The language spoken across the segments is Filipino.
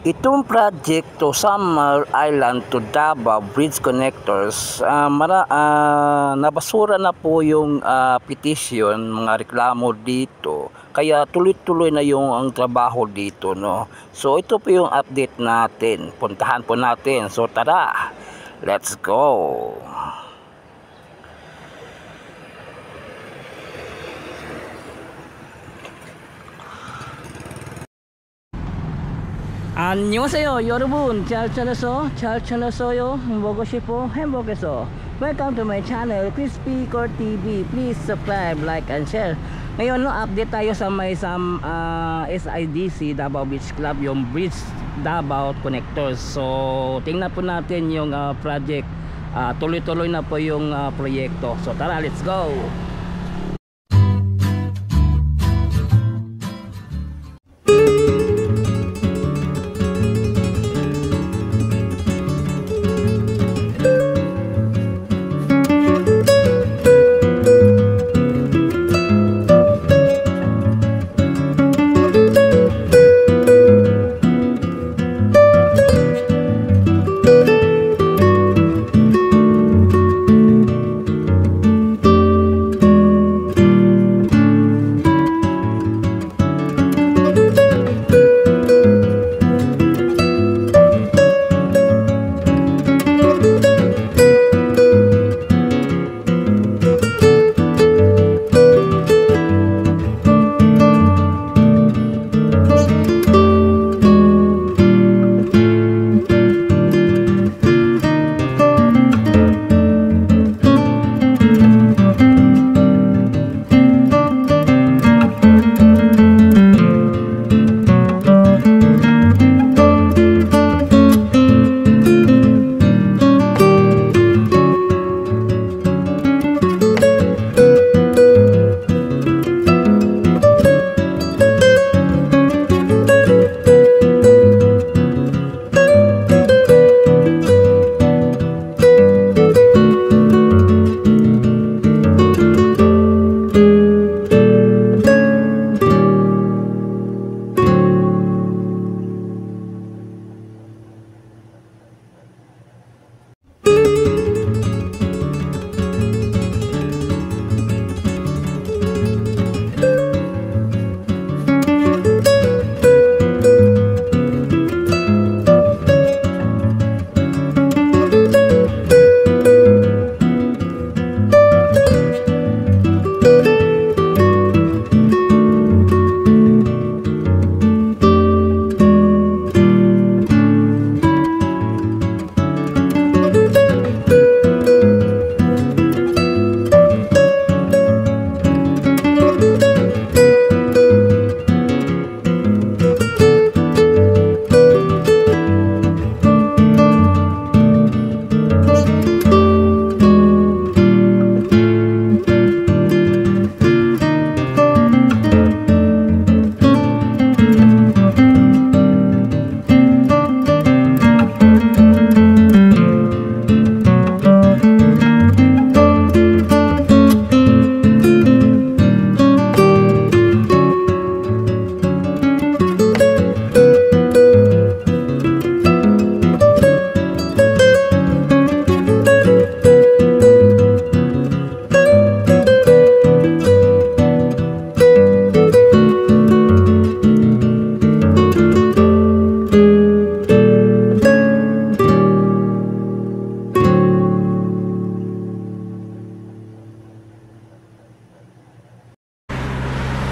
Itong project to Samar Island to Davao Bridge Connectors, nabasura na po yung petition, mga reklamo dito. Kaya tuloy-tuloy na yung ang trabaho dito, no. So ito po yung update natin. Puntahan po natin. So tara, let's go. 안녕하세요 여러분, 잘 지냈어요? 행복해서 welcome to my channel Crispy Core TV. Please subscribe, like and share. Ngayon no, update tayo sa may SIDC Davao Beach Club, yung Bridge Davao Connectors. So tingnan po natin yung project. Tuloy-tuloy na po yung proyekto. So tara, let's go.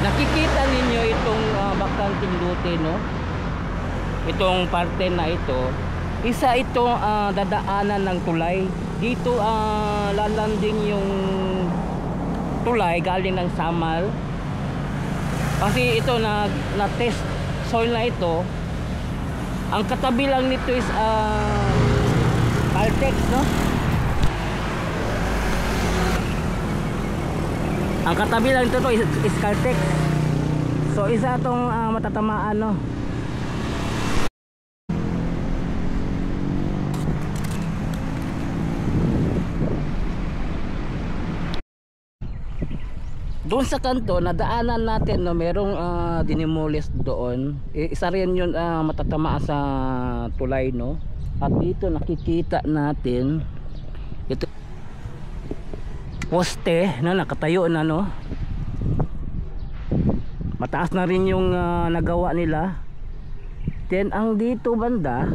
Nakikita ninyo itong bakanting lote, no? Itong parte na ito, isa itong dadaanan ng tulay. Dito lalanding yung tulay galing ng Samar. Kasi ito na test soil na ito. Ang katabi lang nito is Caltex, no? Ang katabi lang ito is Caltex. So isa itong matatamaan, no? Doon sa kanto, nadaanan natin no, merong dinimulis doon. Isa rin yun matatama sa tulay no. At dito nakikita natin ito poste na nakatayo na no. Mataas na rin yung nagawa nila. Then ang dito banda,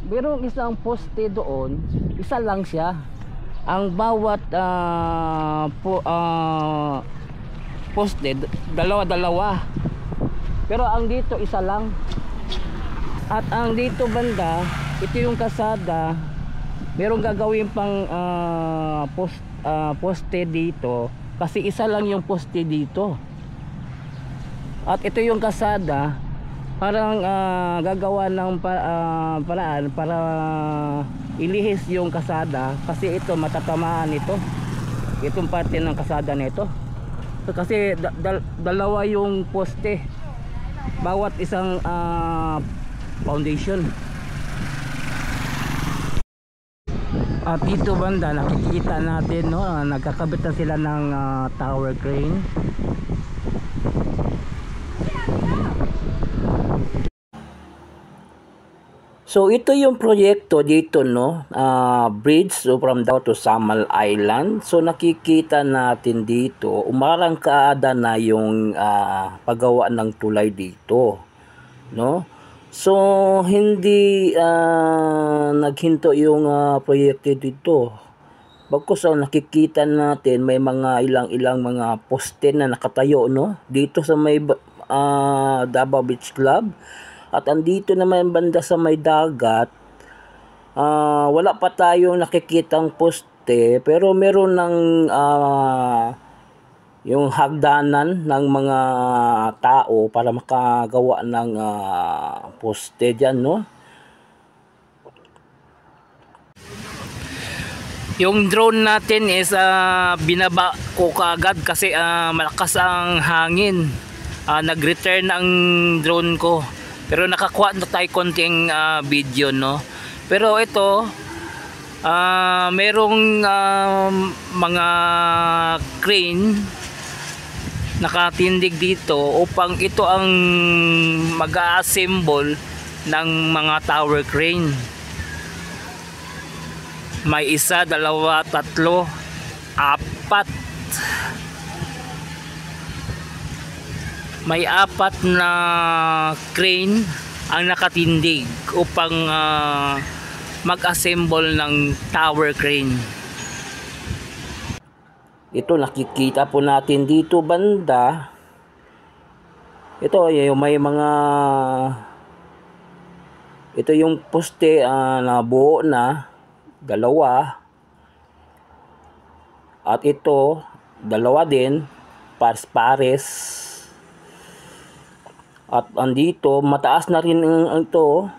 merong isang poste doon, isa lang siya. Ang bawat poste, dalawa-dalawa. Pero ang dito isa lang. At ang dito banda, ito yung kasada. Merong gagawin pang poste dito. Kasi isa lang yung poste dito. At ito yung kasada. Parang gagawa ng paraan para ilihis yung kasada. Kasi ito matatamaan ito. Itong parte ng kasada nito. Kasi dalawa yung poste. Bawat isang foundation. At dito banda nakikita natin no, nagkakabit na sila ng tower crane. So ito yung proyekto dito no, bridge from Davao to Samal Island. So nakikita natin dito umarangkada na yung paggawa ng tulay dito no. So hindi naghinto yung proyekto dito. Bagkus nakikita natin may mga ilang mga poste na nakatayo no dito sa may Davao Beach Club. At andito naman banda sa may dagat, wala pa tayong nakikitang poste, pero meron ng yung hagdanan ng mga tao para makagawa ng poste dyan, no? Yung drone natin is binaba ko kaagad kasi malakas ang hangin. Nag-return ang drone ko. Pero nakakuha na tayo konting video, no? Pero ito, merong mga crane nakatindig dito upang ito ang mag-a-assemble ng mga tower crane. May isa, dalawa, tatlo, apat. May apat na crane ang nakatindig upang mag-assemble ng tower crane. Ito nakikita po natin dito banda. Ito yung may mga ito yung poste na buo na dalawa. At ito dalawa din pares-pares. At andito mataas na rin ito.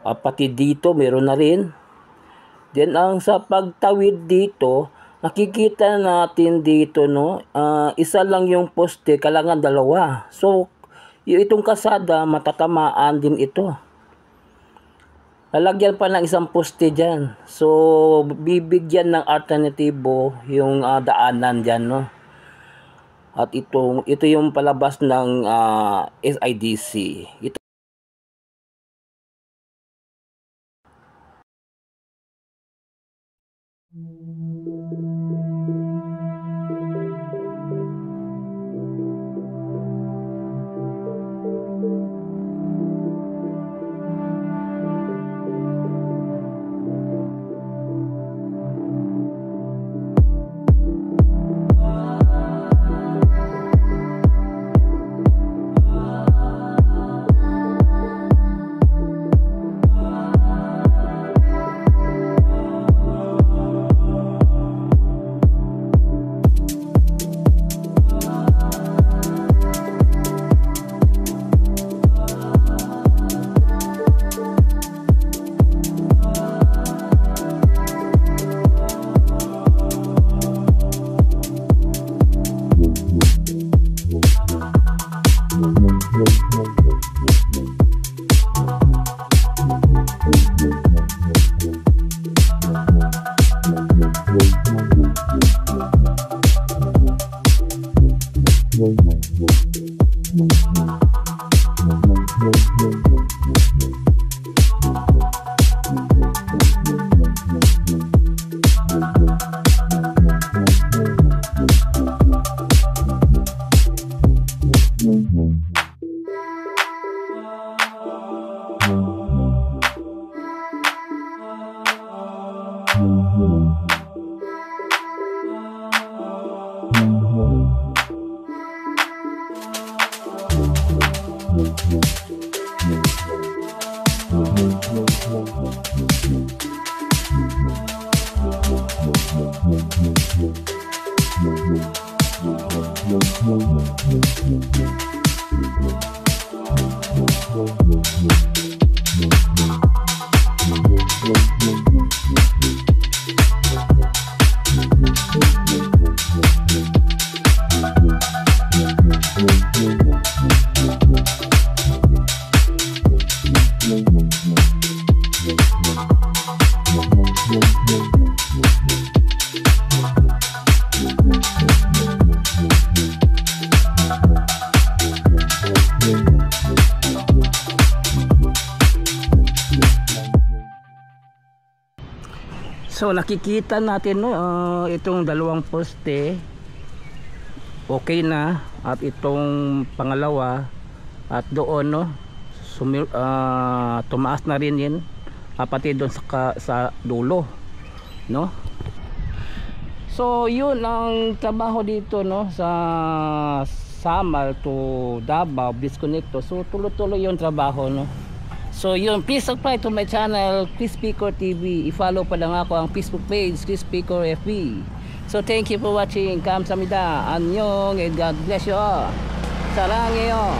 Pati dito meron na rin. Then ang sa pagtawid dito, nakikita natin dito no, isa lang yung poste, kailangan dalawa. So itong kasada matatamaan din ito. Lalagyan pa ng isang poste diyan. So bibigyan ng alternatibo yung daanan diyan, no. At ito yung palabas ng SIDC. Ito So nakikita natin no, itong dalawang poste okay na, at itong pangalawa at doon no tumaas na rin yun, pati doon sa dulo no. So yun ang trabaho dito no sa Samal to Davao Disconnecto. So tuloy-tuloy yung trabaho no. So yun, please subscribe to my channel Chris Picor TV. I-follow pa lang ako ang Facebook page Chris Picor FB. So thank you for watching. Kamsahamnida. Annyeong and God bless you all. Saranghaeyo.